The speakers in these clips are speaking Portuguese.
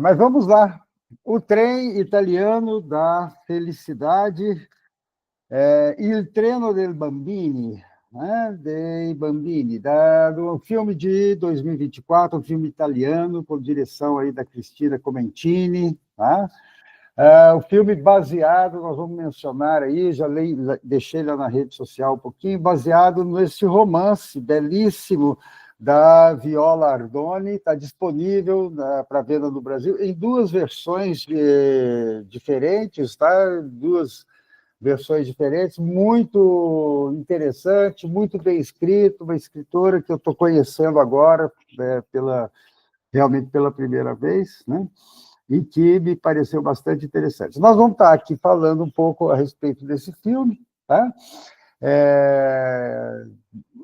Mas vamos lá. O trem italiano da felicidade, Il treno del bambini, né? Dei Bambini, do filme de 2024, um filme italiano, por direção aí da Cristina Comencini, tá? O filme baseado, nós vamos mencionar aí, deixei lá na rede social um pouquinho, baseado nesse romance belíssimo da Viola Ardoni, está disponível para venda no Brasil em duas versões diferentes, tá? Duas versões diferentes, muito interessante, muito bem escrito, uma escritora que eu estou conhecendo agora, realmente pela primeira vez, né? E que me pareceu bastante interessante. Nós vamos estar aqui falando um pouco a respeito desse filme, tá?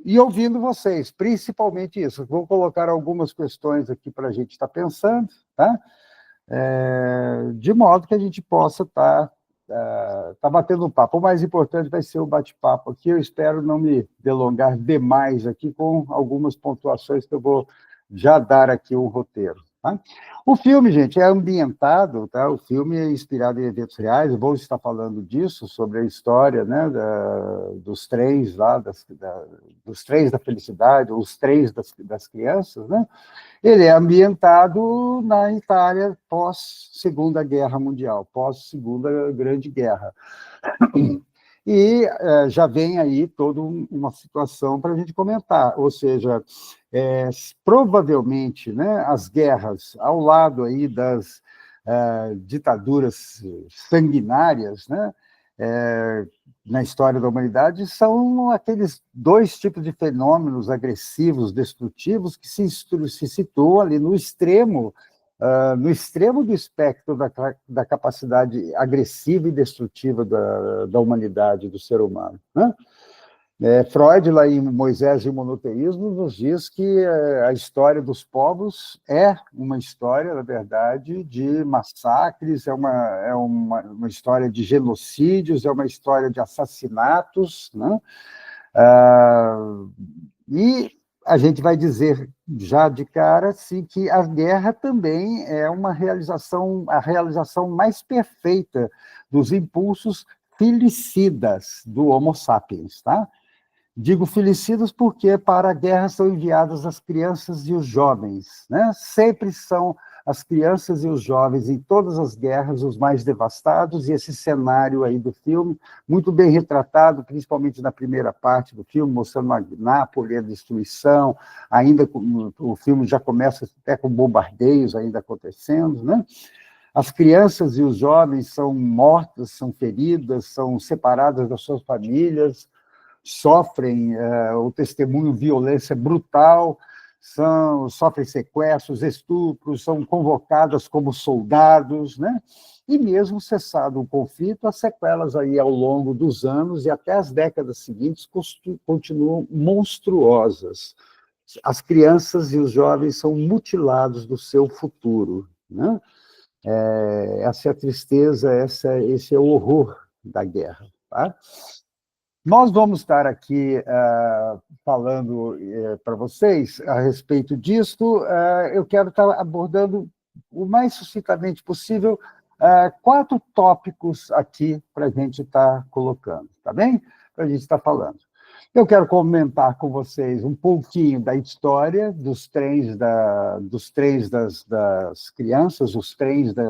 E ouvindo vocês, principalmente isso. Vou colocar algumas questões aqui para a gente estar pensando, tá? De modo que a gente possa estar batendo um papo. O mais importante vai ser o bate-papo aqui. Eu espero não me delongar demais aqui com algumas pontuações que eu vou já dar aqui o roteiro. Tá? O filme, gente, é ambientado, tá? O filme é inspirado em eventos reais, eu vou estar falando disso, sobre a história, né, dos trens lá, dos trens da felicidade, os trens das crianças, né? Ele é ambientado na Itália pós-Segunda Guerra Mundial, pós-Segunda Grande Guerra. E já vem aí toda uma situação para a gente comentar, ou seja, provavelmente, né, as guerras ao lado aí das ditaduras sanguinárias, né, na história da humanidade, são aqueles dois tipos de fenômenos agressivos, destrutivos, que se situam ali no extremo do espectro da capacidade agressiva e destrutiva da humanidade, do ser humano, né? Freud, lá em Moisés e o Monoteísmo, nos diz que a história dos povos é uma história, na verdade, de massacres, é uma história de genocídios, é uma história de assassinatos, né? E a gente vai dizer já de cara assim, que a guerra também é a realização mais perfeita dos impulsos filicidas do Homo sapiens, tá? Digo felicidos porque para a guerra são enviadas as crianças e os jovens, né? Sempre são as crianças e os jovens em todas as guerras os mais devastados, e esse cenário aí do filme, muito bem retratado, principalmente na primeira parte do filme, mostrando a Nápoles, a destruição, ainda o filme já começa até com bombardeios ainda acontecendo, né? As crianças e os jovens são mortas, são feridas, são separadas das suas famílias, sofrem o testemunho violência brutal, sofrem sequestros, estupros, são convocadas como soldados, né? E mesmo cessado o conflito, as sequelas aí ao longo dos anos e até as décadas seguintes continuam monstruosas. As crianças e os jovens são mutilados do seu futuro, né? Essa é a tristeza, esse é o horror da guerra, tá? Nós vamos estar aqui falando para vocês a respeito disso. Eu quero estar abordando o mais sucintamente possível 4 tópicos aqui para a gente estar colocando, tá bem? Para a gente estar falando. Eu quero comentar com vocês um pouquinho da história dos trens das crianças, os trens da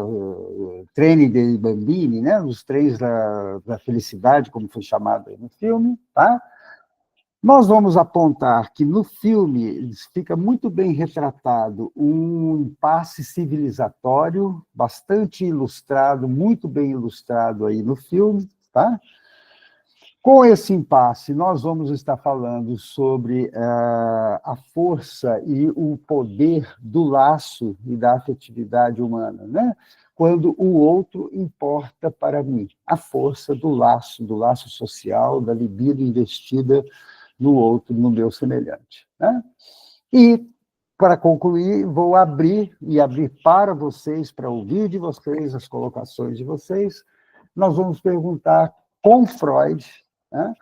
Treni dei Bambini, né? Os trens da felicidade, como foi chamado aí no filme, tá? Nós vamos apontar que no filme fica muito bem retratado um impasse civilizatório, bastante ilustrado, muito bem ilustrado aí no filme, tá? Com esse impasse, nós vamos estar falando sobre a força e o poder do laço e da afetividade humana, né? Quando o outro importa para mim. A força do laço social, da libido investida no outro, no meu semelhante, né? E, para concluir, vou abrir para vocês, para ouvir de vocês as colocações de vocês. Nós vamos perguntar com Freud, né?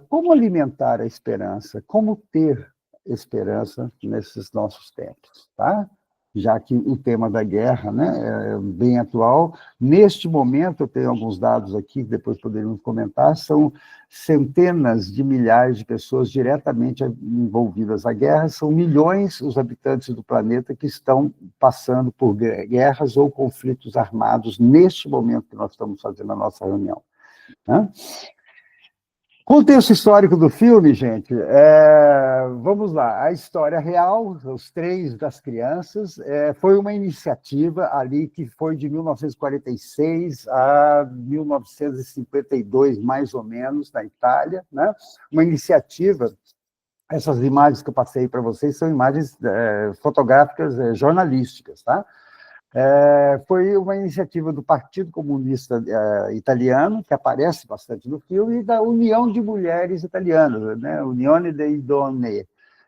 Como alimentar a esperança? Como ter esperança nesses nossos tempos? Tá? já que o tema da guerra, né, é bem atual. Neste momento, eu tenho alguns dados aqui, que depois poderíamos comentar, são centenas de milhares de pessoas diretamente envolvidas na guerra, são milhões os habitantes do planeta que estão passando por guerras ou conflitos armados neste momento que nós estamos fazendo a nossa reunião. Né? Contexto histórico do filme, gente, vamos lá, a história real, os trens das crianças, foi uma iniciativa ali que foi de 1946 a 1952, mais ou menos, na Itália, né? Uma iniciativa, essas imagens que eu passei para vocês são imagens fotográficas jornalísticas, tá? Foi uma iniciativa do Partido Comunista Italiano, que aparece bastante no filme, e da União de Mulheres Italianas, né? Unione dei Donne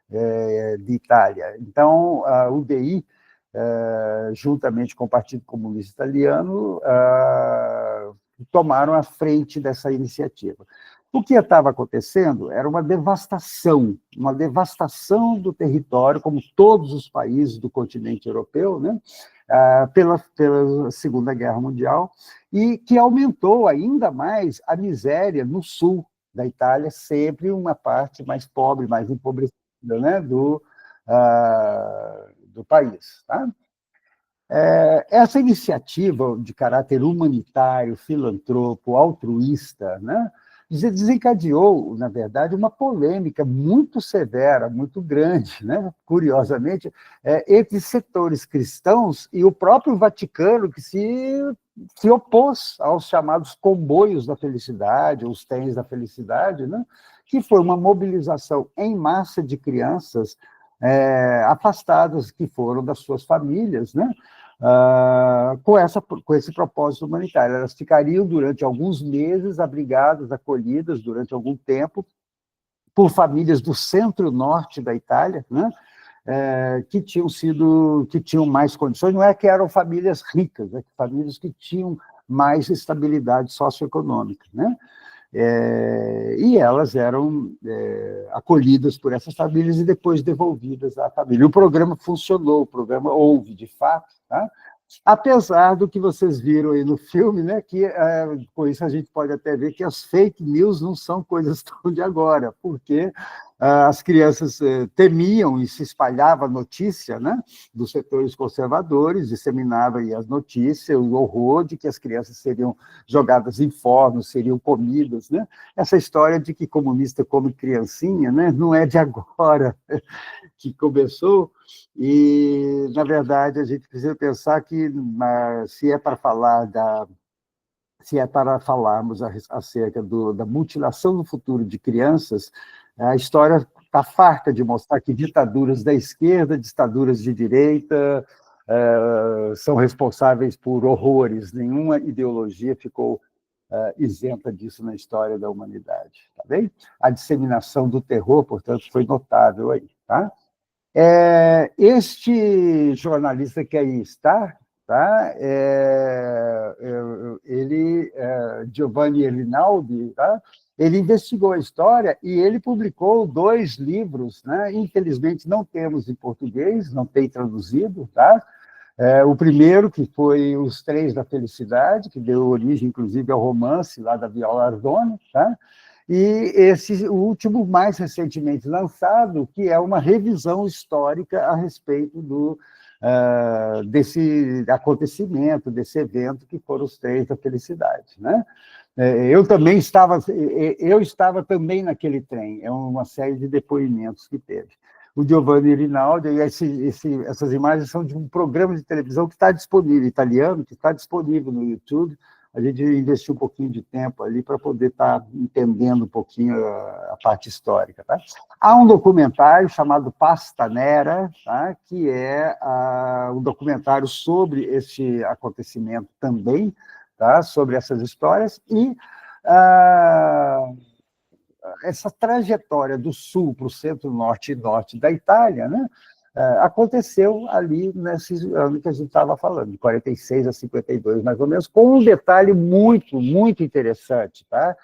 de Itália. Então, a UDI, juntamente com o Partido Comunista Italiano, tomaram a frente dessa iniciativa. O que estava acontecendo era uma devastação do território, como todos os países do continente europeu, né? Pela Segunda Guerra Mundial, e que aumentou ainda mais a miséria no sul da Itália, sempre uma parte mais pobre, mais empobrecida, né, do país. Tá? Essa iniciativa de caráter humanitário, filantropo, altruísta, né, desencadeou, na verdade, uma polêmica muito severa, muito grande, né, curiosamente, entre setores cristãos e o próprio Vaticano, que se opôs aos chamados comboios da felicidade, os trens da felicidade, né, que foi uma mobilização em massa de crianças afastadas, que foram das suas famílias, né, com esse propósito humanitário. Elas ficariam durante alguns meses abrigadas, acolhidas durante algum tempo por famílias do centro-norte da Itália, né, que tinham mais condições. Não é que eram famílias ricas, famílias que tinham mais estabilidade socioeconômica, né? E elas eram acolhidas por essas famílias e depois devolvidas à família. O programa funcionou, o programa houve, de fato, tá? Apesar do que vocês viram aí no filme, né, que com isso a gente pode até ver que as fake news não são coisas tão de agora, porque as crianças temiam e se espalhava a notícia, né, dos setores conservadores, disseminava aí as notícias, o horror de que as crianças seriam jogadas em fornos, seriam comidas, né? Essa história de que comunista come criancinha, né, não é de agora que começou, e, na verdade, a gente precisa pensar que, se é para falarmos acerca da mutilação no futuro de crianças, a história está farta de mostrar que ditaduras da esquerda, ditaduras de direita, são responsáveis por horrores. Nenhuma ideologia ficou isenta disso na história da humanidade. Tá bem? A disseminação do terror, portanto, foi notável aí. Tá? Este jornalista que aí está, tá? Giovanni Rinaldi, tá? Ele investigou a história e ele publicou 2 livros, né? Infelizmente não temos em português, não tem traduzido, tá? O primeiro, que foi Os Trens da Felicidade, que deu origem, inclusive, ao romance lá da Viola Ardoni, tá? E o último, mais recentemente lançado, que é uma revisão histórica a respeito desse acontecimento, desse evento, que foram os Trens da Felicidade, né? Eu estava também naquele trem, é uma série de depoimentos que teve. O Giovanni Rinaldi, e essas imagens são de um programa de televisão que está disponível, italiano, que está disponível no YouTube. A gente investiu um pouquinho de tempo ali para poder estar entendendo um pouquinho a parte histórica. Tá? Há um documentário chamado Pasta Nera, tá? Que é um documentário sobre esse acontecimento também, tá? Sobre essas histórias, e essa trajetória do sul para o centro-norte e norte da Itália, né, aconteceu ali nesse ano que a gente estava falando, de 46 a 52, mais ou menos, com um detalhe muito, muito interessante. Tá?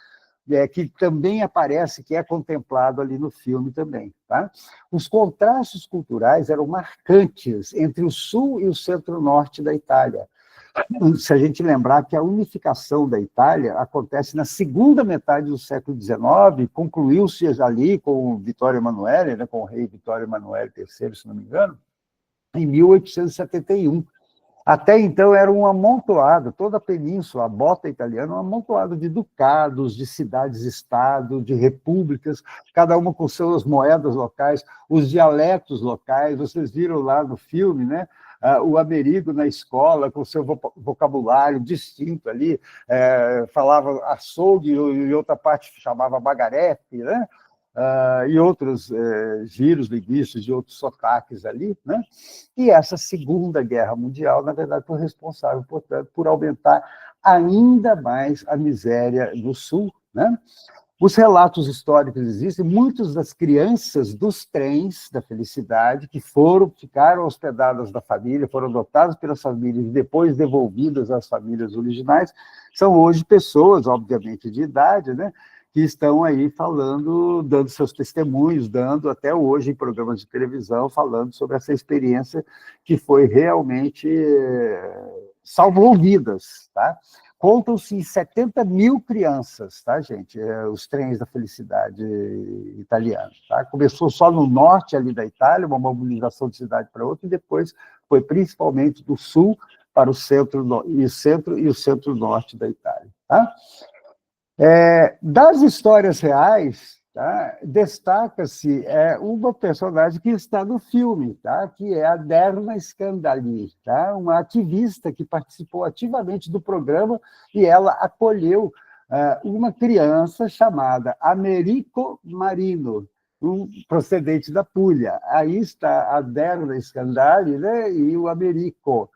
que também aparece, que é contemplado ali no filme também. Tá? Os contrastes culturais eram marcantes entre o sul e o centro-norte da Itália. Se a gente lembrar que a unificação da Itália acontece na segunda metade do século XIX, concluiu-se ali com o Vittorio Emanuele, né, com o rei Vittorio Emanuele III, se não me engano, em 1871. Até então era um amontoado, toda a península, a bota italiana, um amontoado de ducados, de cidades-estado, de repúblicas, cada uma com suas moedas locais, os dialetos locais. Vocês viram lá no filme, né? O Amerigo na escola, com seu vocabulário distinto ali, falava açougue e outra parte chamava bagarefe, né? E outros giros linguísticos de outros sotaques ali, né? E essa Segunda Guerra Mundial, na verdade, foi responsável, portanto, por aumentar ainda mais a miséria no Sul, né? Os relatos históricos existem, muitas das crianças dos trens da felicidade, que ficaram hospedadas da família, foram adotadas pelas famílias e depois devolvidas às famílias originais, são hoje pessoas, obviamente, de idade, né? Que estão aí falando, dando seus testemunhos, dando até hoje em programas de televisão, falando sobre essa experiência que foi realmente salvou vidas, tá? Contam-se em 70 mil crianças, tá, gente? Os trens da felicidade italianos, tá? Começou só no norte ali da Itália, uma mobilização de cidade para outra, e depois foi principalmente do sul para o centro e o centro-norte da Itália, tá? Das histórias reais, tá, destaca-se uma personagem que está no filme, tá, que é a Derna Scandali, tá, uma ativista que participou ativamente do programa e ela acolheu uma criança chamada Americo Marino, procedente da Puglia. Aí está a Derna Scandali, né, e o Americo.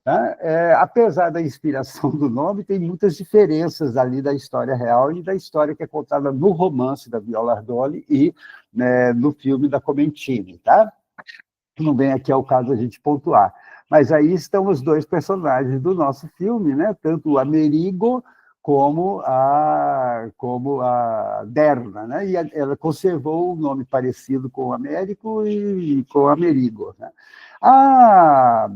Tá? Apesar da inspiração do nome, tem muitas diferenças ali da história real e da história que é contada no romance da Viola Ardoli e, né, no filme da Comencini. Tá? Não vem aqui ao caso a gente pontuar. Mas aí estão os dois personagens do nosso filme, né? Tanto o Amerigo como a Derna. Né? E ela conservou um nome parecido com o Américo e com o Amerigo. Né? A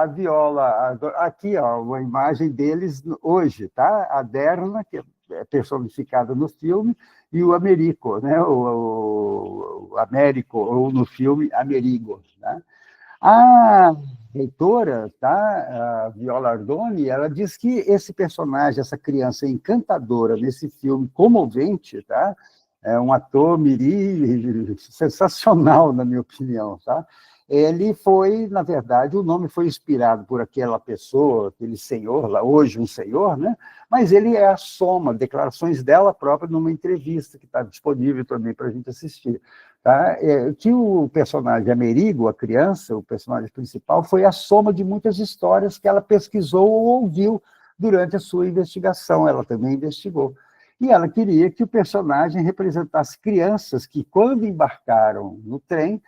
Viola, aqui, ó, uma imagem deles hoje, tá? A Derna, que é personificada no filme, e o Americo, né? O Américo, ou no filme, Amerigo. Né? A reitora, tá? A Viola Ardoni, ela diz que esse personagem, essa criança encantadora nesse filme comovente, tá? É um ator mirim sensacional, na minha opinião, tá? Ele foi, na verdade, o nome foi inspirado por aquela pessoa, aquele senhor, lá hoje um senhor, né? Mas ele é a soma, declarações dela própria numa entrevista que está disponível também para a gente assistir. Tá? Que o personagem Amerigo, a criança, o personagem principal, foi a soma de muitas histórias que ela pesquisou ou ouviu durante a sua investigação, ela também investigou. E ela queria que o personagem representasse crianças que, quando embarcaram no trem,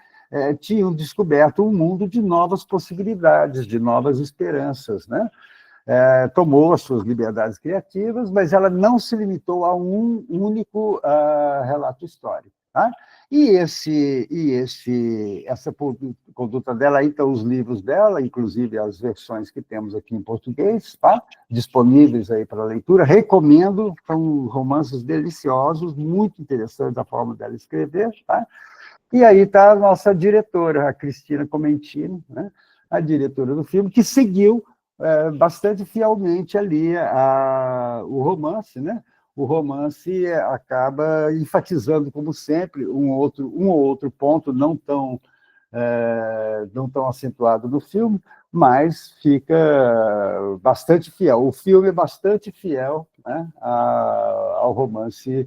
tinham descoberto um mundo de novas possibilidades, de novas esperanças, né? Tomou as suas liberdades criativas, mas ela não se limitou a um único relato histórico. Tá? Essa conduta dela, aí estão os livros dela, inclusive as versões que temos aqui em português, tá? Disponíveis aí para leitura. Recomendo, são romances deliciosos, muito interessantes a forma dela escrever, tá? E aí está a nossa diretora, a Cristina Comencini, né? A diretora do filme, que seguiu bastante fielmente ali o romance, né? O romance acaba enfatizando, como sempre, um ou outro ponto não tão acentuado no filme, mas fica bastante fiel. O filme é bastante fiel, né, ao romance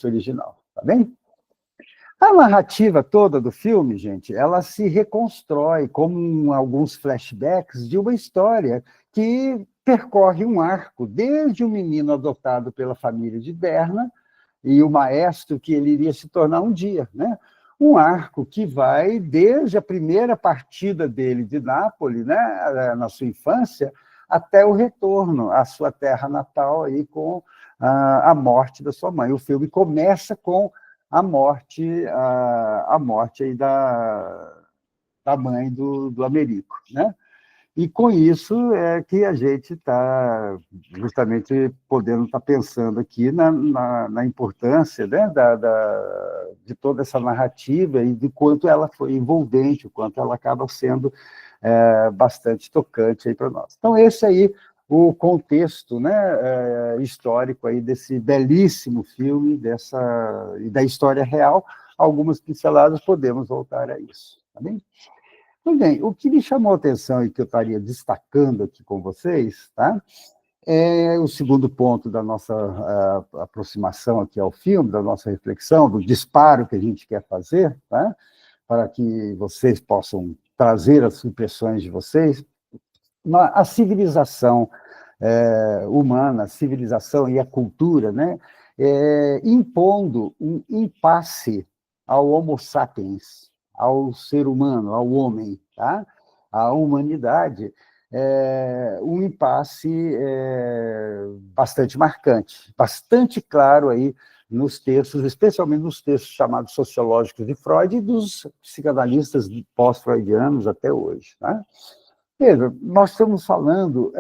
original. Tá bem? A narrativa toda do filme, gente, ela se reconstrói como alguns flashbacks de uma história que percorre um arco, desde o menino adotado pela família de Berna e o maestro que ele iria se tornar um dia, né? Um arco que vai desde a primeira partida dele de Nápoles, né, na sua infância, até o retorno à sua terra natal aí com a morte da sua mãe. O filme começa com a morte aí da mãe do Américo, né? E com isso é que a gente está justamente podendo estar pensando aqui na importância, né, de toda essa narrativa e de quanto ela foi envolvente, o quanto ela acaba sendo bastante tocante aí para nós. Então, esse aí o contexto, né, histórico aí desse belíssimo filme e da história real. Algumas pinceladas, podemos voltar a isso, tá bem? Muito bem, o que me chamou a atenção e que eu estaria destacando aqui com vocês, tá? É o segundo ponto da nossa aproximação aqui ao filme, da nossa reflexão, do disparo que a gente quer fazer, tá? Para que vocês possam trazer as impressões de vocês. A civilização humana, a civilização e a cultura, né? Impondo um impasse ao Homo sapiens, ao ser humano, ao homem, tá? À humanidade, um impasse bastante marcante, bastante claro aí nos textos, especialmente nos textos chamados sociológicos de Freud e dos psicanalistas pós-freudianos até hoje, tá? Veja, nós estamos falando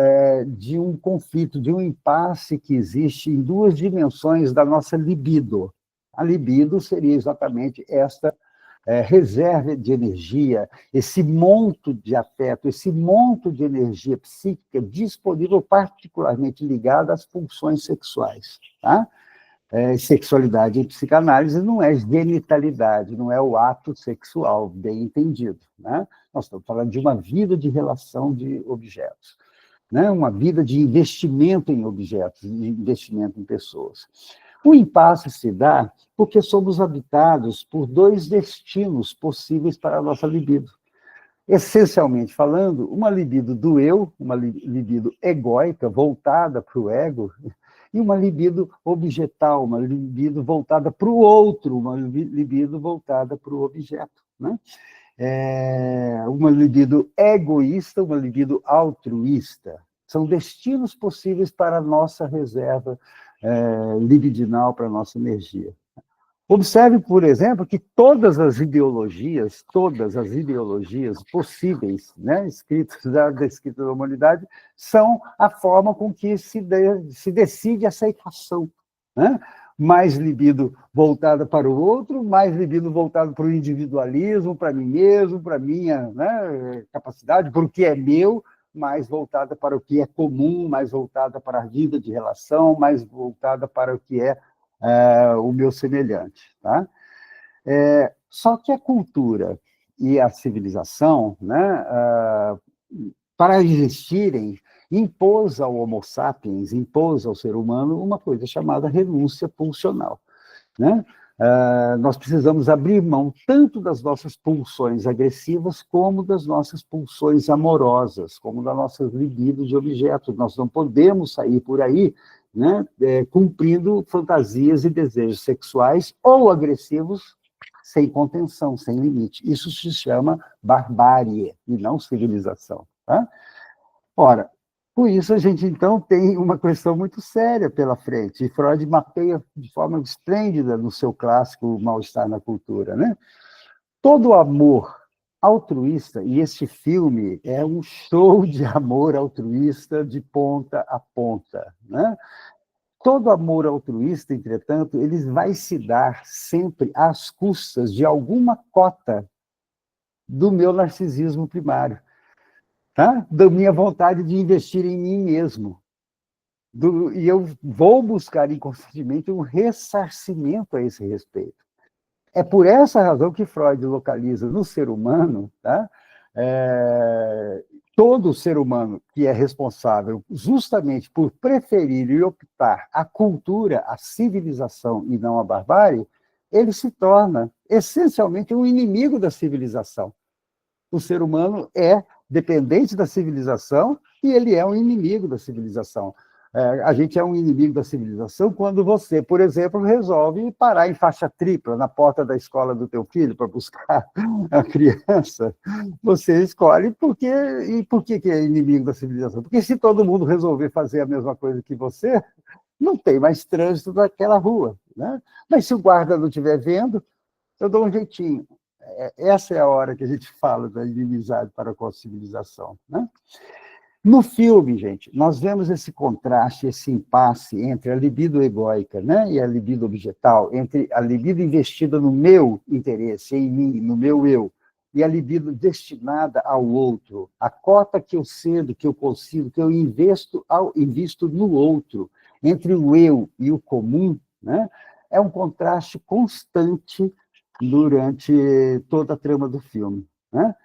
de um conflito, de um impasse que existe em duas dimensões da nossa libido. A libido seria exatamente esta reserva de energia, esse monto de afeto, esse monto de energia psíquica disponível, particularmente ligado às pulsões sexuais. Tá? Sexualidade em psicanálise não é genitalidade, não é o ato sexual, bem entendido. Né? Nós estamos falando de uma vida de relação de objetos, né? Uma vida de investimento em objetos, de investimento em pessoas. O impasse se dá porque somos habitados por dois destinos possíveis para a nossa libido. Essencialmente falando, uma libido do eu, uma libido egóica, voltada para o ego, e uma libido objetal, uma libido voltada para o outro, uma libido voltada para o objeto, né? Uma libido egoísta, uma libido altruísta. São destinos possíveis para a nossa reserva libidinal, para a nossa energia. Observe, por exemplo, que todas as ideologias possíveis, né, descritas da humanidade, são a forma com que se decide essa equação, né? Mais libido voltada para o outro, mais libido voltado para o individualismo, para mim mesmo, para a minha, né, capacidade, para o que é meu, mais voltada para o que é comum, mais voltada para a vida de relação, mais voltada para o que é o meu semelhante. Tá? Só que a cultura e a civilização, né, para existirem, impôs ao Homo sapiens, impôs ao ser humano uma coisa chamada renúncia pulsional. Né? Nós precisamos abrir mão tanto das nossas pulsões agressivas como das nossas pulsões amorosas, como das nossas libidos de objetos. Nós não podemos sair por aí, né, cumprindo fantasias e desejos sexuais ou agressivos sem contenção, sem limite. Isso se chama barbárie e não civilização. Tá? Ora, com isso a gente, então, tem uma questão muito séria pela frente, e Freud mapeia de forma esplêndida no seu clássico Mal-Estar na Cultura, né? Todo amor altruísta, e este filme é um show de amor altruísta de ponta a ponta, né? Todo amor altruísta, entretanto, ele vai se dar sempre às custas de alguma cota do meu narcisismo primário, tá? Da minha vontade de investir em mim mesmo. E eu vou buscar inconscientemente um ressarcimento a esse respeito. É por essa razão que Freud localiza no ser humano, tá? Todo ser humano que é responsável justamente por preferir e optar a cultura, a civilização e não a barbárie, ele se torna essencialmente um inimigo da civilização. O ser humano é dependente da civilização e ele é um inimigo da civilização. A gente é um inimigo da civilização quando você, por exemplo, resolve parar em faixa tripla na porta da escola do teu filho para buscar a criança. Você escolhe porque... E por que é inimigo da civilização? Porque se todo mundo resolver fazer a mesma coisa que você, não tem mais trânsito naquela rua, né? Mas se o guarda não estiver vendo, eu dou um jeitinho. Essa é a hora que a gente fala da inimizade para com a civilização, né? No filme, gente, nós vemos esse contraste, esse impasse entre a libido egóica, né, e a libido objetal, entre a libido investida no meu interesse, em mim, no meu eu, e a libido destinada ao outro, a cota que eu cedo, que eu consigo, que eu invisto no outro, entre o eu e o comum, né, é um contraste constante durante toda a trama do filme, né?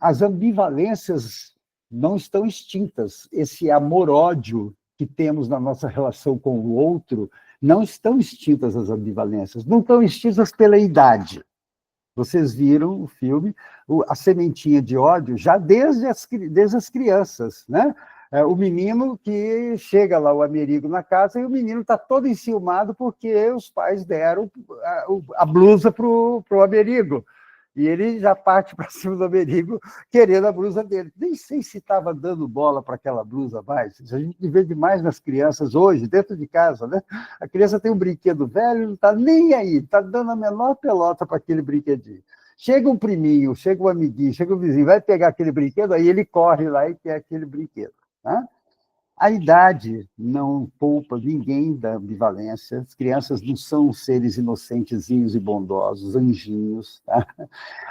As ambivalências não estão extintas. Esse amor-ódio que temos na nossa relação com o outro, não estão extintas as ambivalências, não estão extintas pela idade. Vocês viram o filme, a sementinha de ódio, já desde as crianças, né? O menino que chega lá, o Amerigo, na casa, e o menino está todo enciumado porque os pais deram a blusa para o Amerigo. E ele já parte para cima do Amerigo querendo a blusa dele. Nem sei se estava dando bola para aquela blusa mais. A gente vê demais nas crianças hoje, dentro de casa, né? A criança tem um brinquedo velho, não está nem aí, está dando a menor pelota para aquele brinquedinho. Chega um priminho, chega um amiguinho, chega um vizinho, vai pegar aquele brinquedo, aí ele corre lá e quer aquele brinquedo. Tá? A idade não poupa ninguém da ambivalência. As crianças não são seres inocentezinhos e bondosos, anjinhos. Tá?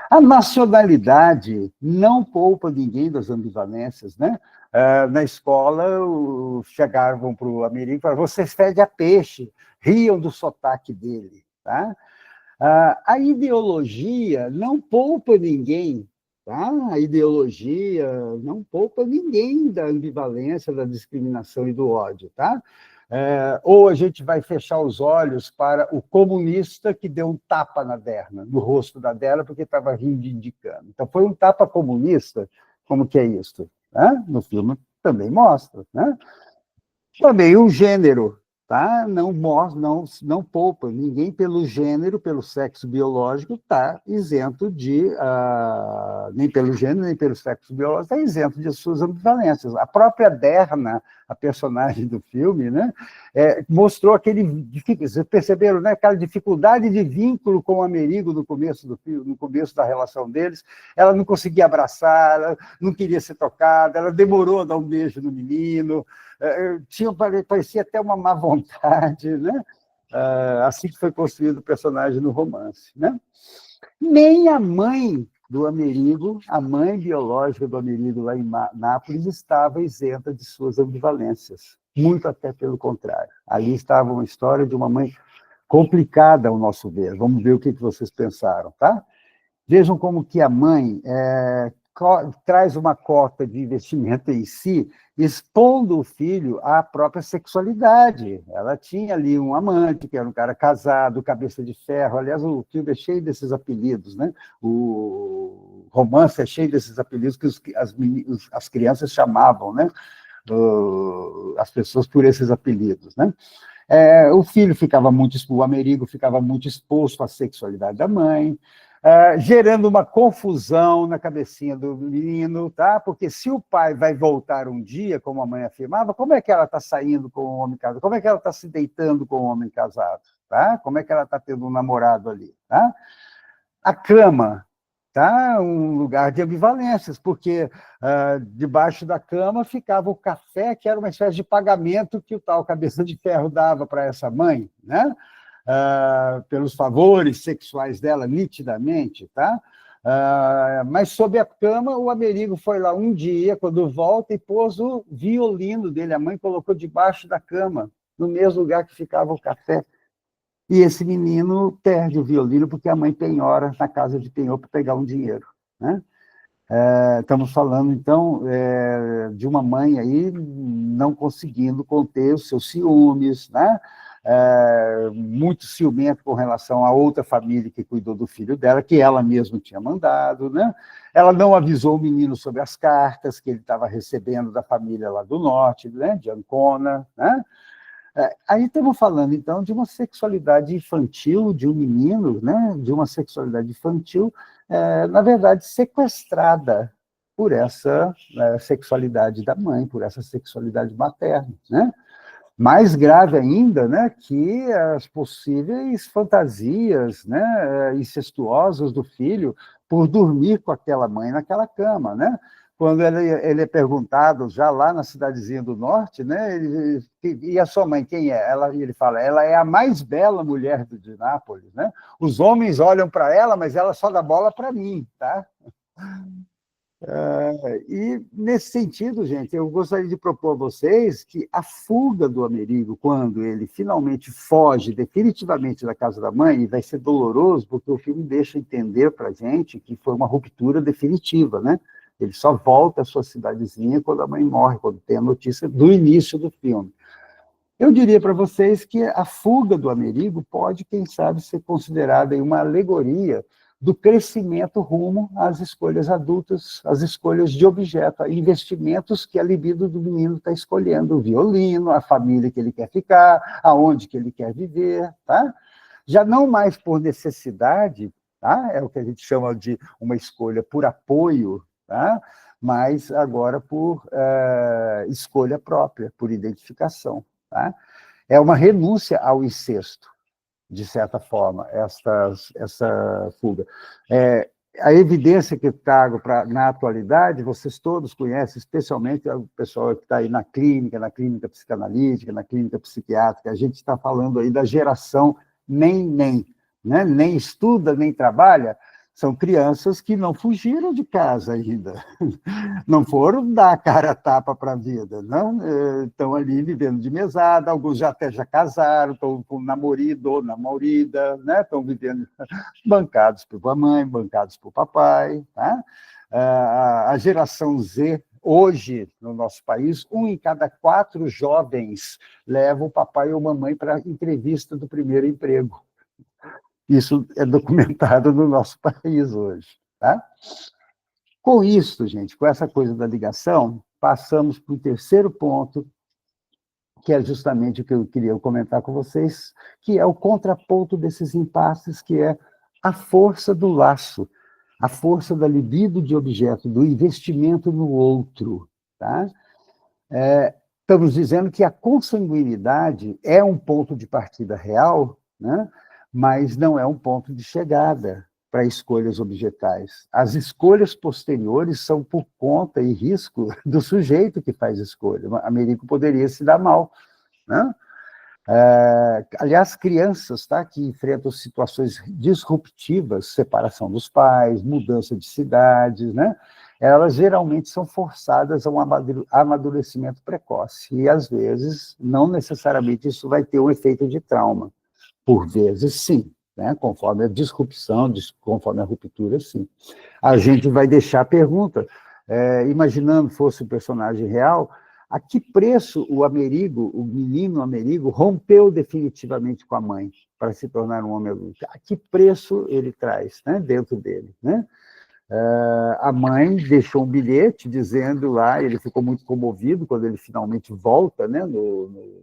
A nacionalidade não poupa ninguém das ambivalências, né? Na escola, chegavam para o Amerigo e falavam, você fede a peixe, riam do sotaque dele. Tá? A ideologia não poupa ninguém, tá? A ideologia não poupa ninguém da ambivalência, da discriminação e do ódio, tá? Ou a gente vai fechar os olhos para o comunista que deu um tapa na Derna, no rosto da Derna, porque estava reivindicando. Então, foi um tapa comunista, como que é isso? Né? No filme também mostra, né? Também o gênero, tá? Não poupa. Ninguém pelo gênero, pelo sexo biológico, está isento de... nem pelo gênero, nem pelo sexo biológico, está isento de suas ambivalências. A própria Derna, a personagem do filme, né? Mostrou aquele... Vocês perceberam, né? Aquela dificuldade de vínculo com o Amerigo no começo do filme, no começo da relação deles. Ela não conseguia abraçar, ela não queria ser tocada, ela demorou a dar um beijo no menino, parecia até uma má vontade, né? Assim que foi construído o personagem no romance, né? Nem a mãe do Amerigo, a mãe biológica do Amerigo lá em Nápoles, estava isenta de suas ambivalências, muito até pelo contrário. Ali estava uma história de uma mãe complicada, ao nosso ver. Vamos ver o que vocês pensaram, tá? Vejam como que a mãe traz uma cota de investimento em si, expondo o filho à própria sexualidade. Ela tinha ali um amante, que era um cara casado, cabeça de ferro. Aliás, o filme é cheio desses apelidos, né? O romance é cheio desses apelidos que as crianças chamavam, né? As pessoas por esses apelidos, né? O Amerigo ficava muito exposto à sexualidade da mãe, gerando uma confusão na cabecinha do menino, tá? Porque se o pai vai voltar um dia, como a mãe afirmava, como é que ela está saindo com um homem casado? Como é que ela está se deitando com um homem casado? Tá? Como é que ela está tendo um namorado ali? Tá? A cama, tá? Um lugar de ambivalências, porque debaixo da cama ficava o café, que era uma espécie de pagamento que o tal cabeça de ferro dava para essa mãe, né? Pelos favores sexuais dela, nitidamente, tá? Mas sob a cama, o Amerigo foi lá um dia, quando volta, e pôs o violino dele. A mãe colocou debaixo da cama, no mesmo lugar que ficava o café. E esse menino perde o violino porque a mãe penhora na casa de penhor para pegar um dinheiro, né? Estamos falando, então, de uma mãe aí não conseguindo conter os seus ciúmes, né? muito ciumento com relação a outra família que cuidou do filho dela, que ela mesma tinha mandado, né? Ela não avisou o menino sobre as cartas que ele estava recebendo da família lá do norte, né? De Ancona, né? Aí estamos falando, então, de uma sexualidade infantil, de um menino, né? De uma sexualidade infantil, na verdade, sequestrada por essa sexualidade da mãe, por essa sexualidade materna, né? Mais grave ainda, né, que as possíveis fantasias, né, incestuosas do filho por dormir com aquela mãe naquela cama, né? Quando ele é perguntado, já lá na cidadezinha do norte, né, e a sua mãe, quem é? Ele fala, ela é a mais bela mulher de Nápoles, né? Os homens olham para ela, mas ela só dá bola para mim, tá? E, nesse sentido, gente, eu gostaria de propor a vocês que a fuga do Amerigo, quando ele finalmente foge definitivamente da casa da mãe, e vai ser doloroso, porque o filme deixa entender para a gente que foi uma ruptura definitiva, né? Ele só volta à sua cidadezinha quando a mãe morre, quando tem a notícia do início do filme. Eu diria para vocês que a fuga do Amerigo pode, quem sabe, ser considerada uma alegoria do crescimento rumo às escolhas adultas, às escolhas de objeto, a investimentos que a libido do menino está escolhendo, o violino, a família que ele quer ficar, aonde que ele quer viver, tá? Já não mais por necessidade, tá? É o que a gente chama de uma escolha por apoio, tá? Mas agora por escolha própria, por identificação, tá? É uma renúncia ao incesto, de certa forma, essa fuga. A evidência que eu trago na atualidade, vocês todos conhecem, especialmente o pessoal que está aí na clínica psicanalítica, na clínica psiquiátrica, a gente está falando aí da geração nem, né? Nem estuda, nem trabalha, são crianças que não fugiram de casa ainda, não foram dar a cara a tapa para a vida, não? Estão ali vivendo de mesada, alguns até já casaram, estão com namorido ou namorida, né? Estão vivendo bancados por mãe, bancados por papai. Tá? A geração Z, hoje, no nosso país, 1 em cada 4 jovens leva o papai ou mamãe para a entrevista do primeiro emprego. Isso é documentado no nosso país hoje. Tá? Com isso, gente, com essa coisa da ligação, passamos para o terceiro ponto, que é justamente o que eu queria comentar com vocês, que é o contraponto desses impasses, que é a força do laço, a força da libido de objeto, do investimento no outro. Tá? Estamos dizendo que a consanguinidade é um ponto de partida real, né? Mas não é um ponto de chegada para escolhas objetais. As escolhas posteriores são por conta e risco do sujeito que faz escolha. Américo poderia se dar mal, né? Aliás, crianças, tá, que enfrentam situações disruptivas, separação dos pais, mudança de cidades, né? Elas geralmente são forçadas a um amadurecimento precoce, e às vezes, não necessariamente isso vai ter um efeito de trauma. Por vezes, sim, né? Conforme a disrupção, conforme a ruptura, sim. A gente vai deixar a pergunta, imaginando fosse um personagem real, a que preço o Amerigo, o menino Amerigo, rompeu definitivamente com a mãe para se tornar um homem adulto? A que preço ele traz, né, dentro dele, né? A mãe deixou um bilhete dizendo lá, ele ficou muito comovido quando ele finalmente volta, né,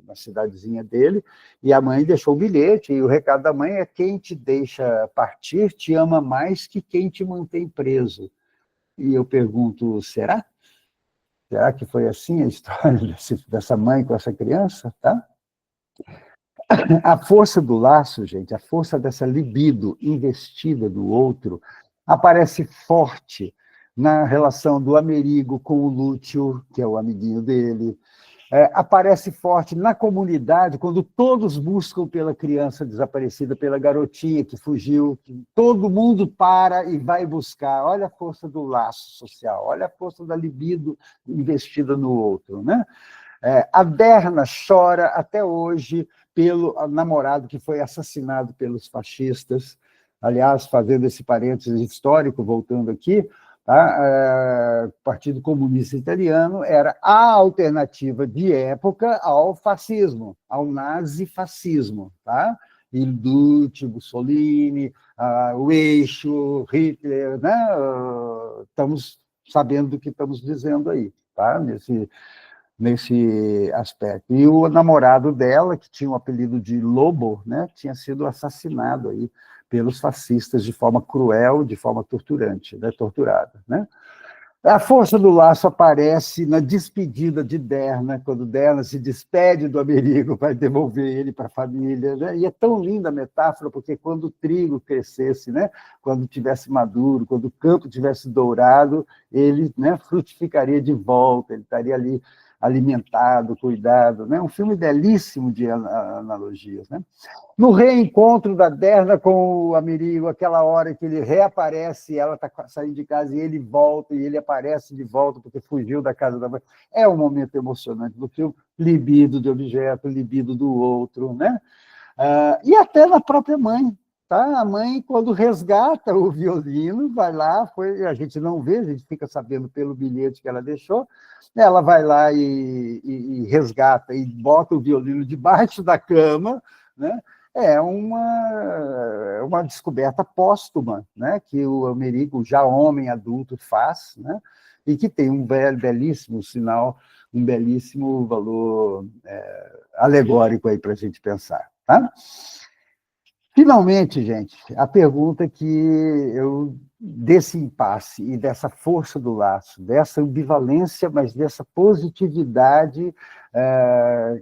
na cidadezinha dele, e a mãe deixou o bilhete, e o recado da mãe é: quem te deixa partir te ama mais que quem te mantém preso. E eu pergunto, será? Será que foi assim a história dessa mãe com essa criança? Tá? A força do laço, gente, a força dessa libido investida no outro, aparece forte na relação do Amerigo com o Lúcio, que é o amiguinho dele, aparece forte na comunidade, quando todos buscam pela criança desaparecida, pela garotinha que fugiu, todo mundo para e vai buscar. Olha a força do laço social, olha a força da libido investida no outro, né? A Berna chora até hoje pelo namorado que foi assassinado pelos fascistas. Aliás, fazendo esse parênteses histórico, voltando aqui, tá? O Partido Comunista Italiano era a alternativa de época ao fascismo, ao nazifascismo, tá? Il Duce, Mussolini, o Eixo, Hitler, né? Estamos sabendo do que estamos dizendo aí, tá? Nesse aspecto. E o namorado dela, que tinha o apelido de Lobo, né, tinha sido assassinado aí pelos fascistas de forma cruel, de forma torturante, né, torturada. Né? A força do laço aparece na despedida de Derna, quando Derna se despede do Amerigo para devolver ele para a família. Né? E é tão linda a metáfora, porque quando o trigo crescesse, né? Quando tivesse maduro, quando o campo tivesse dourado, ele, né, frutificaria de volta, ele estaria ali alimentado, cuidado. Né? Um filme belíssimo de analogias. Né? No reencontro da Derna com o Amerigo, aquela hora que ele reaparece, ela está saindo de casa e ele volta, e ele aparece de volta porque fugiu da casa da mãe. É um momento emocionante do filme, libido de objeto, libido do outro, né? E até na própria mãe. Tá? A mãe, quando resgata o violino, vai lá, a gente não vê, a gente fica sabendo pelo bilhete que ela deixou, ela vai lá e resgata, e bota o violino debaixo da cama, né? É uma descoberta póstuma, né, que o Amerigo, já homem adulto, faz, né, e que tem um belíssimo sinal, um belíssimo valor alegórico aí para a gente pensar. Tá? Finalmente, gente, a pergunta que eu, desse impasse e dessa força do laço, dessa ambivalência, mas dessa positividade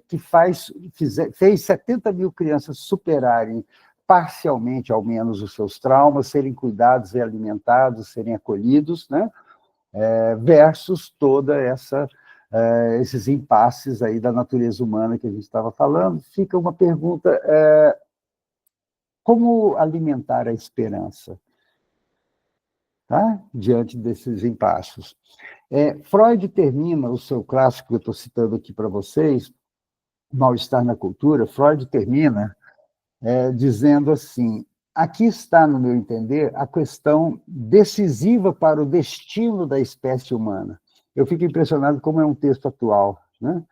que fez 70 mil crianças superarem parcialmente, ao menos, os seus traumas, serem cuidados e alimentados, serem acolhidos, né? Versus toda esses impasses aí da natureza humana que a gente estava falando, fica uma pergunta... Como alimentar a esperança, tá? Diante desses impasses? Freud termina o seu clássico, que eu estou citando aqui para vocês, Mal-Estar na Cultura. Freud termina dizendo assim: aqui está, no meu entender, a questão decisiva para o destino da espécie humana. Eu fico impressionado como é um texto atual, né?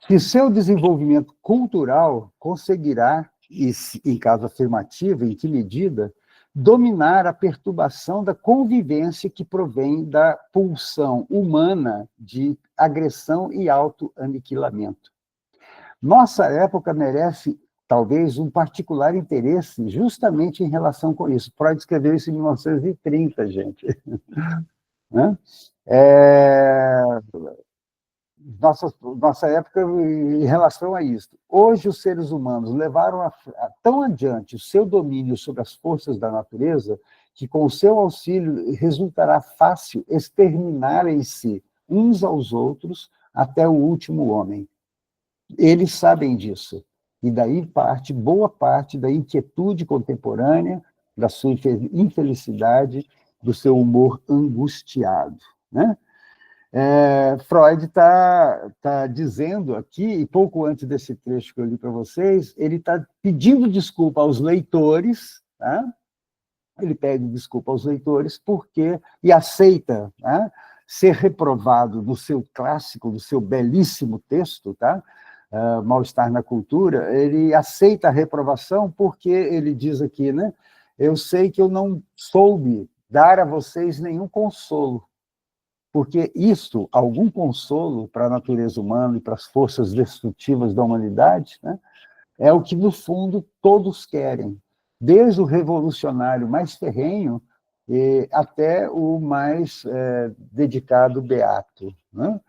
Se seu desenvolvimento cultural conseguirá, e em caso afirmativo, em que medida, dominar a perturbação da convivência que provém da pulsão humana de agressão e autoaniquilamento. Nossa época merece, talvez, um particular interesse justamente em relação com isso. Freud escreveu isso em 1930, gente. Né? Nossa época em relação a isso. Hoje, os seres humanos levaram tão adiante o seu domínio sobre as forças da natureza que, com o seu auxílio, resultará fácil exterminarem-se uns aos outros até o último homem. Eles sabem disso. E daí parte, boa parte da inquietude contemporânea, da sua infelicidade, do seu humor angustiado, né? Freud está dizendo aqui, e pouco antes desse trecho que eu li para vocês, ele está pedindo desculpa aos leitores, tá? Ele pede desculpa aos leitores e aceita, tá, ser reprovado no seu clássico, no seu belíssimo texto, tá? Mal-Estar na Cultura. Ele aceita a reprovação porque ele diz aqui, né? Eu sei que eu não soube dar a vocês nenhum consolo, porque isto, algum consolo para a natureza humana e para as forças destrutivas da humanidade, né, é o que, no fundo, todos querem, desde o revolucionário mais ferrenho até o mais dedicado beato. Né?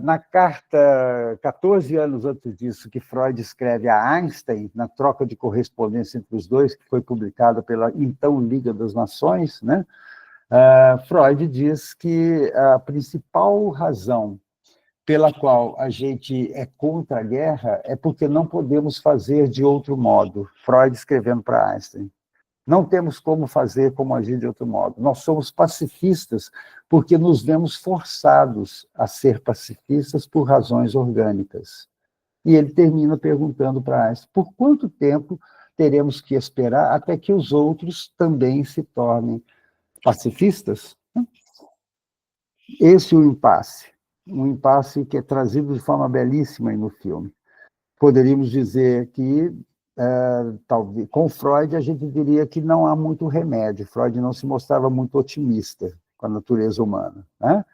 Na carta, 14 anos antes disso, que Freud escreve a Einstein, na troca de correspondência entre os dois, que foi publicada pela então Liga das Nações, né? Freud diz que a principal razão pela qual a gente é contra a guerra é porque não podemos fazer de outro modo. Freud escrevendo para Einstein. Não temos como fazer, como agir de outro modo. Nós somos pacifistas porque nos vemos forçados a ser pacifistas por razões orgânicas. E ele termina perguntando para Einstein: por quanto tempo teremos que esperar até que os outros também se tornem pacifistas. Esse é o impasse. Um impasse que é trazido de forma belíssima aí no filme. Poderíamos dizer que, talvez, com Freud, a gente diria que não há muito remédio. Freud não se mostrava muito otimista com a natureza humana, né?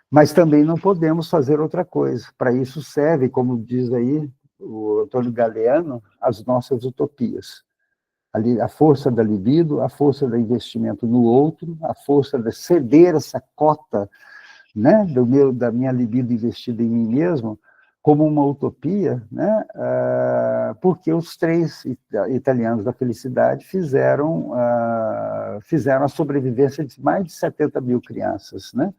Mas também não podemos fazer outra coisa. Para isso serve, como diz aí o Antônio Galeano, as nossas utopias. A força da libido, a força do investimento no outro, a força de ceder essa cota, né, da minha libido investida em mim mesmo, como uma utopia, né, porque os 3 italianos da felicidade fizeram a sobrevivência de mais de 70 mil crianças, né?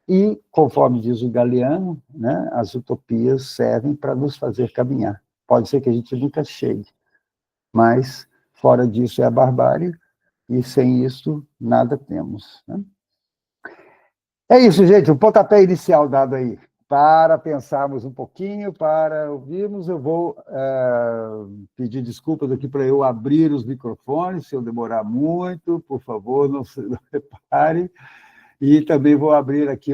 E, conforme diz o Galeano, né, as utopias servem para nos fazer caminhar. Pode ser que a gente nunca chegue, mas fora disso é a barbárie, e sem isso nada temos, né? É isso, gente, o pontapé inicial dado aí. Para pensarmos um pouquinho, para ouvirmos, eu vou pedir desculpas aqui para eu abrir os microfones, se eu demorar muito, por favor, não se repare. E também vou abrir aqui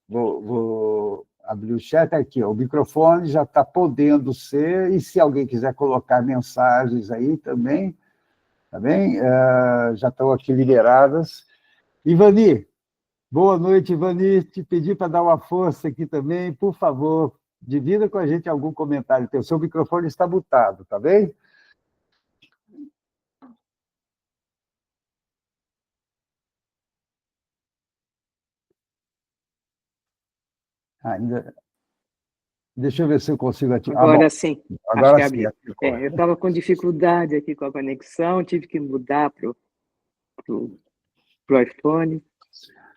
vou abrir o chat aqui, ó. O microfone já está podendo ser, e se alguém quiser colocar mensagens aí também, tá bem? Já estão aqui liberadas. Ivani, boa noite, Ivani. Te pedi para dar uma força aqui também, por favor, divida com a gente algum comentário. O seu microfone está mutado, tá bem? Ainda... Deixa eu ver se eu consigo ativar. Agora sim, agora acho que sim. abriu. Eu estava com dificuldade aqui com a conexão, tive que mudar para o iPhone,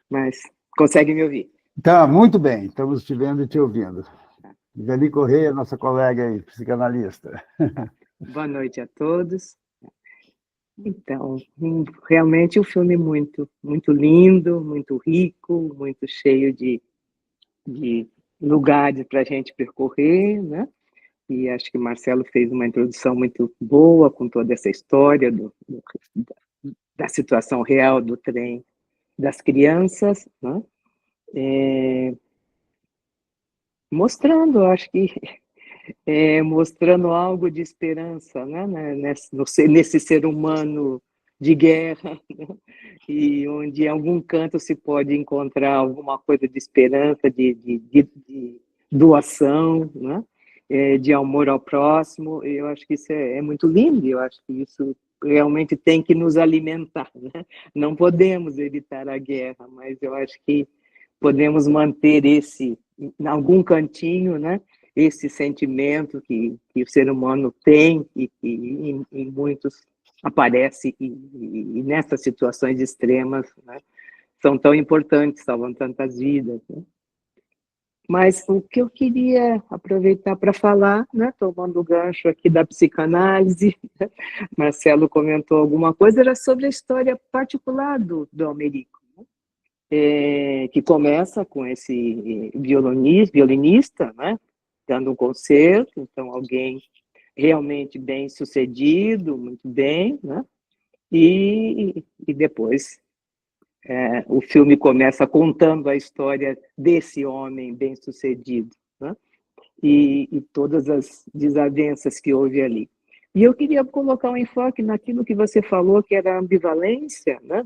mas consegue me ouvir? Tá, muito bem, estamos te vendo e te ouvindo. Ivani Correia, nossa colega aí, psicanalista. Boa noite a todos. Então, realmente um filme muito, muito lindo, muito rico, muito cheio de lugares para a gente percorrer, né? E acho que Marcelo fez uma introdução muito boa com toda essa história da situação real do trem das crianças, né? Mostrando, acho que mostrando algo de esperança, né? Nesse ser humano de guerra, né? E onde em algum canto se pode encontrar alguma coisa de esperança, de doação, né? De amor ao próximo. Eu acho que isso é muito lindo, eu acho que isso realmente tem que nos alimentar, né? Não podemos evitar a guerra, mas eu acho que podemos manter em algum cantinho, né? Esse sentimento que o ser humano tem e que em muitos aparece, e nessas situações extremas, né, são tão importantes, salvam tantas vidas, né? Mas o que eu queria aproveitar para falar, né, tomando o gancho aqui da psicanálise, né, Marcelo comentou alguma coisa, era sobre a história particular do Américo, né, que começa com esse violinista, né, dando um concerto, então alguém realmente bem sucedido, muito bem, né? E depois o filme começa contando a história desse homem bem sucedido, né? E todas as desavenças que houve ali. E eu queria colocar um enfoque naquilo que você falou, que era a ambivalência, né,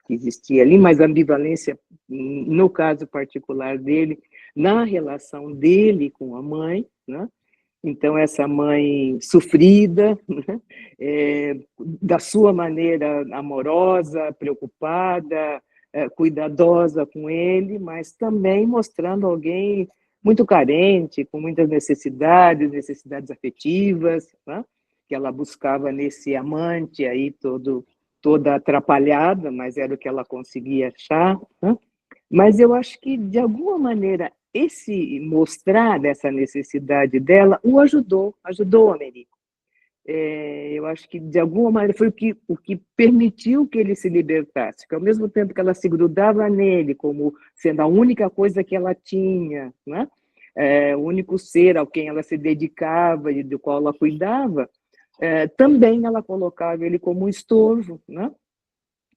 que existia ali, mas a ambivalência, no caso particular dele, na relação dele com a mãe, né? Então, essa mãe sofrida, né? Da sua maneira amorosa, preocupada, cuidadosa com ele, mas também mostrando alguém muito carente, com muitas necessidades afetivas, né? Que ela buscava nesse amante aí toda atrapalhada, mas era o que ela conseguia achar, né? Mas eu acho que, de alguma maneira, esse mostrar dessa necessidade dela ajudou o Américo. Eu acho que, de alguma maneira, foi o que permitiu que ele se libertasse, porque, ao mesmo tempo que ela se grudava nele, como sendo a única coisa que ela tinha, né? O único ser ao quem ela se dedicava e do qual ela cuidava, também ela colocava ele como um estorvo, né?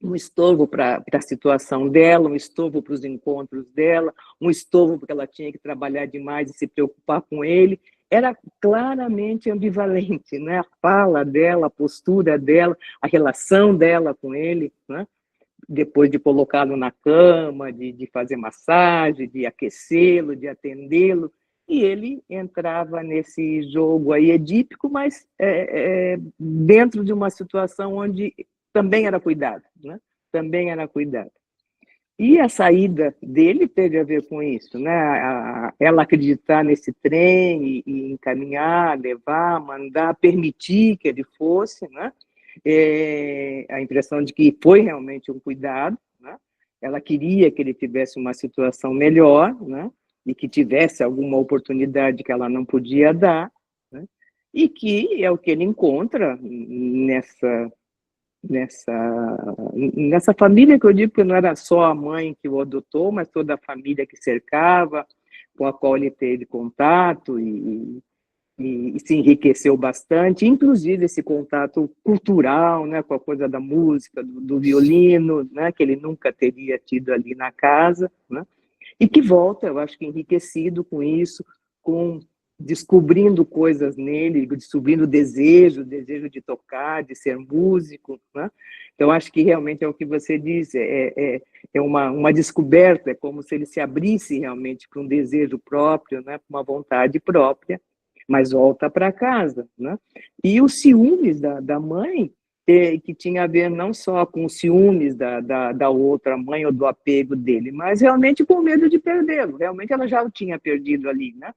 um estorvo para a situação dela, um estorvo para os encontros dela, um estorvo porque ela tinha que trabalhar demais e se preocupar com ele. Era claramente ambivalente, né? A fala dela, a postura dela, a relação dela com ele, né? Depois de colocá-lo na cama, de fazer massagem, de aquecê-lo, de atendê-lo, e ele entrava nesse jogo aí edípico, mas dentro de uma situação onde também era cuidado, né? Também era cuidado. E a saída dele teve a ver com isso, né? Ela acreditar nesse trem e encaminhar, levar, mandar, permitir que ele fosse, né? A impressão de que foi realmente um cuidado, né? Ela queria que ele tivesse uma situação melhor, né? E que tivesse alguma oportunidade que ela não podia dar, né? E que é o que ele encontra nessa família, que eu digo que não era só a mãe que o adotou, mas toda a família que cercava, com a qual ele teve contato e se enriqueceu bastante, inclusive esse contato cultural, né, com a coisa da música, do violino, né, que ele nunca teria tido ali na casa, né, e que volta, eu acho que enriquecido com isso, com descobrindo coisas nele, descobrindo o desejo de tocar, de ser músico, né? Então, acho que realmente é o que você diz, é uma descoberta, é como se ele se abrisse realmente para um desejo próprio, né? Para uma vontade própria, mas volta para casa, né? E os ciúmes da mãe, que tinha a ver não só com os ciúmes da outra mãe ou do apego dele, mas realmente com medo de perdê-lo. Realmente ela já o tinha perdido ali, né?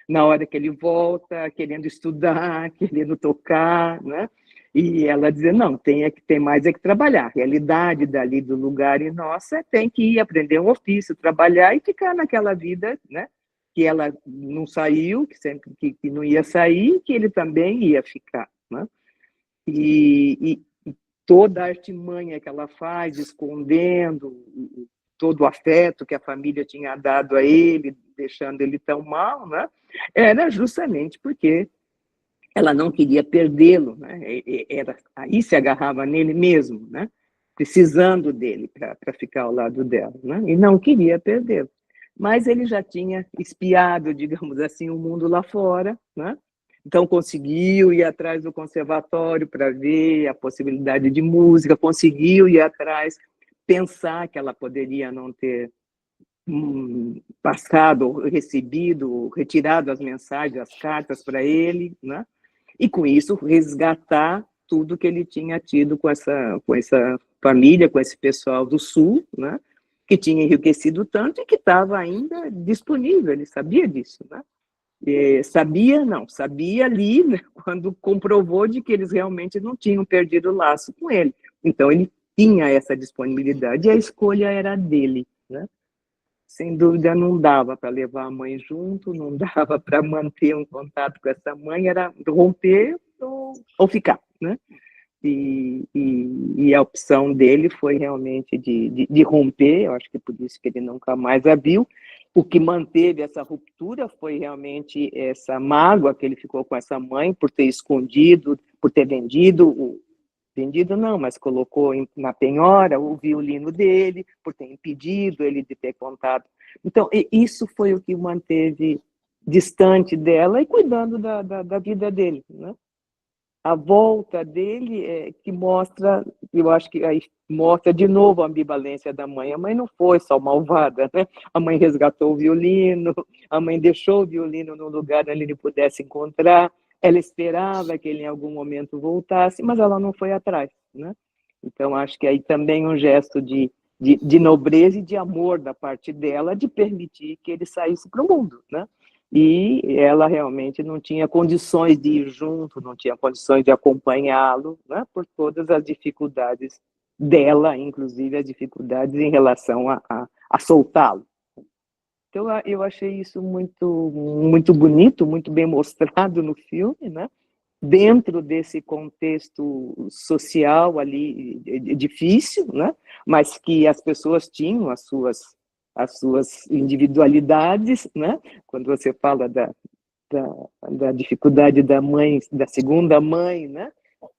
Na hora que ele volta, querendo estudar, querendo tocar, né? E ela dizer, não, tem mais é que trabalhar. A realidade dali do lugar e nossa tem que ir aprender um ofício, trabalhar e ficar naquela vida, né? Que ela não saiu, que sempre que não ia sair, que ele também ia ficar, né? E toda a artimanha que ela faz, escondendo todo o afeto que a família tinha dado a ele, deixando ele tão mal, né? Era justamente porque ela não queria perdê-lo, né? Aí se agarrava nele mesmo, né? Precisando dele para ficar ao lado dela, né? E não queria perdê-lo. Mas ele já tinha espiado, digamos assim, o mundo lá fora, né? Então conseguiu ir atrás do conservatório para ver a possibilidade de música, conseguiu ir atrás, pensar que ela poderia não ter passado, recebido, retirado as mensagens, as cartas para ele, né? E com isso resgatar tudo que ele tinha tido com essa família, com esse pessoal do Sul, né? Que tinha enriquecido tanto e que estava ainda disponível, ele sabia disso, né? Sabia ali, né, quando comprovou de que eles realmente não tinham perdido o laço com ele. Então ele tinha essa disponibilidade e a escolha era dele, né? Sem dúvida não dava para levar a mãe junto, não dava para manter um contato com essa mãe, era romper ou ficar, né? E a opção dele foi realmente de romper, eu acho que por isso que ele nunca mais a viu. O que manteve essa ruptura foi realmente essa mágoa que ele ficou com essa mãe por ter escondido, por ter vendido não, mas colocou na penhora o violino dele, por ter impedido ele de ter contato. Então, isso foi o que o manteve distante dela e cuidando da vida dele, né? A volta dele que mostra, eu acho que aí mostra de novo a ambivalência da mãe. A mãe não foi só malvada, né? A mãe resgatou o violino, a mãe deixou o violino no lugar onde ele pudesse encontrar, ela esperava que ele em algum momento voltasse, mas ela não foi atrás, né? Então, acho que aí também um gesto de nobreza e de amor da parte dela, de permitir que ele saísse para o mundo, né? E ela realmente não tinha condições de ir junto, não tinha condições de acompanhá-lo, né, por todas as dificuldades dela, inclusive as dificuldades em relação a soltá-lo. Então, eu achei isso muito, muito bonito, muito bem mostrado no filme, né? Dentro desse contexto social ali difícil, né? Mas que as pessoas tinham as suas individualidades, né? Quando você fala da dificuldade da mãe, da segunda mãe, né?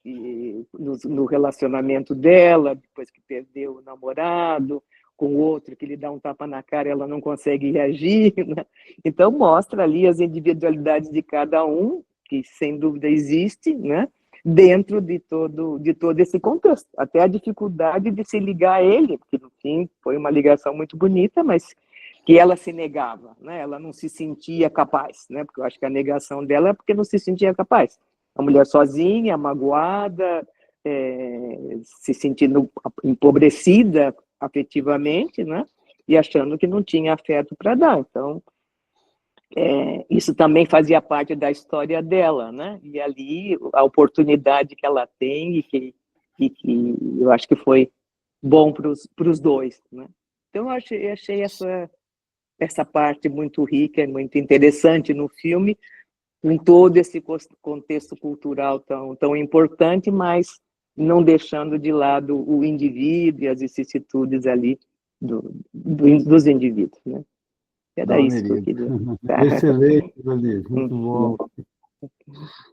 no relacionamento dela, depois que perdeu o namorado, com outro que lhe dá um tapa na cara e ela não consegue reagir, né? Então mostra ali as individualidades de cada um, que sem dúvida existe, né? Dentro de todo esse contexto, até a dificuldade de se ligar a ele, porque no fim foi uma ligação muito bonita, mas que ela se negava, né? Ela não se sentia capaz, né? Porque eu acho que a negação dela é porque não se sentia capaz. A mulher sozinha, magoada, se sentindo empobrecida afetivamente, né? E achando que não tinha afeto para dar. Então, isso também fazia parte da história dela, né? E ali a oportunidade que ela tem e que eu acho que foi bom para os dois, né? Então, eu achei essa parte muito rica e muito interessante no filme, em todo esse contexto cultural tão importante, mas não deixando de lado o indivíduo e as vicissitudes ali dos indivíduos, né? Era Não, isso que eu Merigo. queria. Excelente, Luiz, muito bom.